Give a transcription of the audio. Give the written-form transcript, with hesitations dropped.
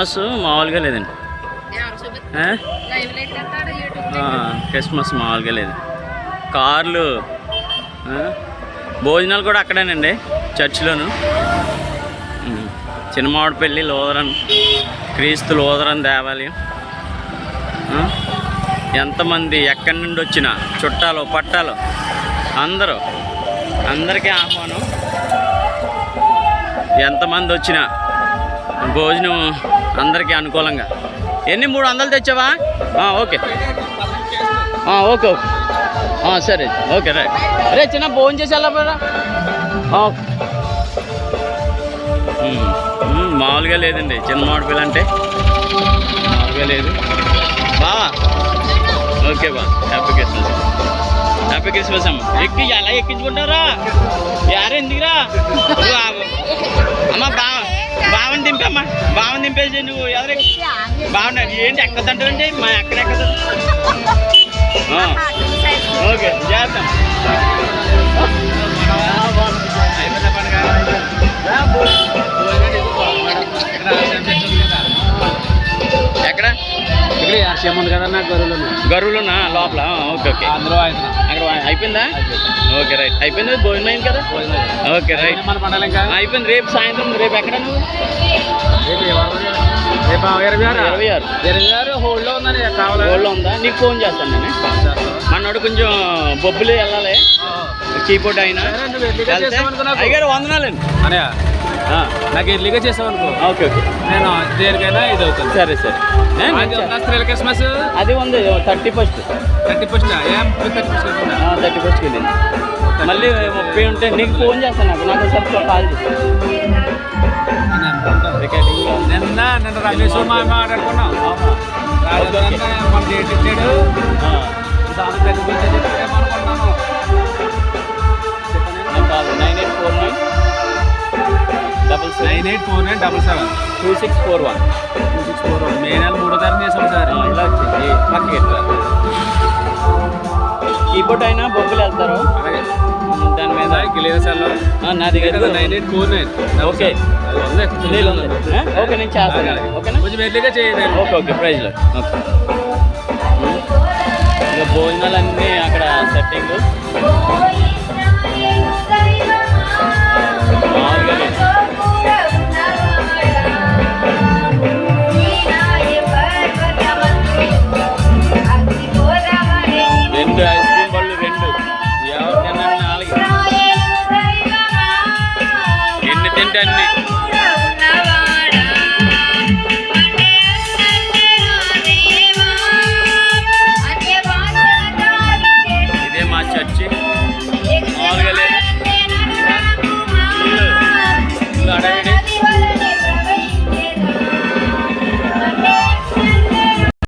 Christmas మామూలుగా లేదండి. Christmas మామూలుగా లేదు. కార్లు, భోజనాలు కూడా అక్కడేనండి, చర్చిలోను. చిన్నమావిడిపల్లి లూథరన్, క్రీస్తు లూథరన్ దేవాలయం. ఎంతమంది ఎక్కడి నుండి వచ్చిన చుట్టాలు పట్టాలు అందరికీ ఆహ్వానం. ఎంతమంది వచ్చినా భోజనం అందరికీ అనుకూలంగా. ఎన్ని 300 తెచ్చావా? ఓకే ఓకే ఓకే సరే ఓకే రైట్. అరే చిన్న భోజనం చేసి వెళ్ళరా. మామూలుగా లేదండి చిన్నమావిడిపల్లి అంటే, మామూలుగా లేదు. బావా ఓకే బా, హ్యాపీ క్రిస్మస్. హ్యాపీ క్రిస్మస్ అమ్మ. ఎలా ఎక్కించుకుంటారా? యారే ఎందుకురా అమ్మ? బావని దింపమ్మా, బావని దింపేసి నువ్వు ఎవరు బాగున్నాడు ఏంటి ఎక్కదంటారండి? మా ఎక్కడెక్కదు. ఓకే చేద్దాం. ఎక్కడ ఉంది కదన్నా గరువులున్నా లోపల. ఓకే ఓకే అందులో అక్కడ అయిపోయిందా? Okay right. అయిపోయింది, భోజనం అయింది కదా? ఓకే రైట్ అయిపోయింది. రేపు సాయంత్రం రేపు ఎక్కడ నువ్వు? 26 హోల్డ్లో ఉందని కావాలి. హోల్డ్లో ఉందా? నీకు ఫోన్ చేస్తాను నేను. మనోడు కొంచెం బొబ్బులు వెళ్ళాలి, కీపోర్డ్ అయినా. అయ్యారు వందనాలండి అనే నాకు ఎర్లీగా చేసావు అనుకో. ఓకే ఓకే నేను దేనికైనా ఇది అవుతుంది. సరే సరే. క్రిస్మస్ అది ఉంది 31st. 31st 31st వెళ్ళింది. మళ్ళీ 30 ఉంటే నీకు ఫోన్ చేస్తాను. నాకు ఒకసారి కాల్ చేసి. నిన్న రమేష్ మాట్లాడుకున్నాం. మన డేట్ ఇచ్చాడు. దాని పెద్ద ఏమనుకున్నాను. 984977 2641 మే నెల 3వ తారీఖు చేసాం సార్. ఇలా వచ్చింది పక్కకి. కీబోర్డ్ అయినా బొబ్బులు వెళ్తారు. అలాగే దాని మీద గిలేసార్లో నా దగ్గర 9849. ఓకే ఓకే నేను చేస్తాను. ఓకేనా? కొంచెం ఎర్లీగా చేయండి. ఓకే ఓకే ప్రైజ్లో. ఓకే ఇంకా భోజనాలన్నీ అక్కడ సెట్టింగ్.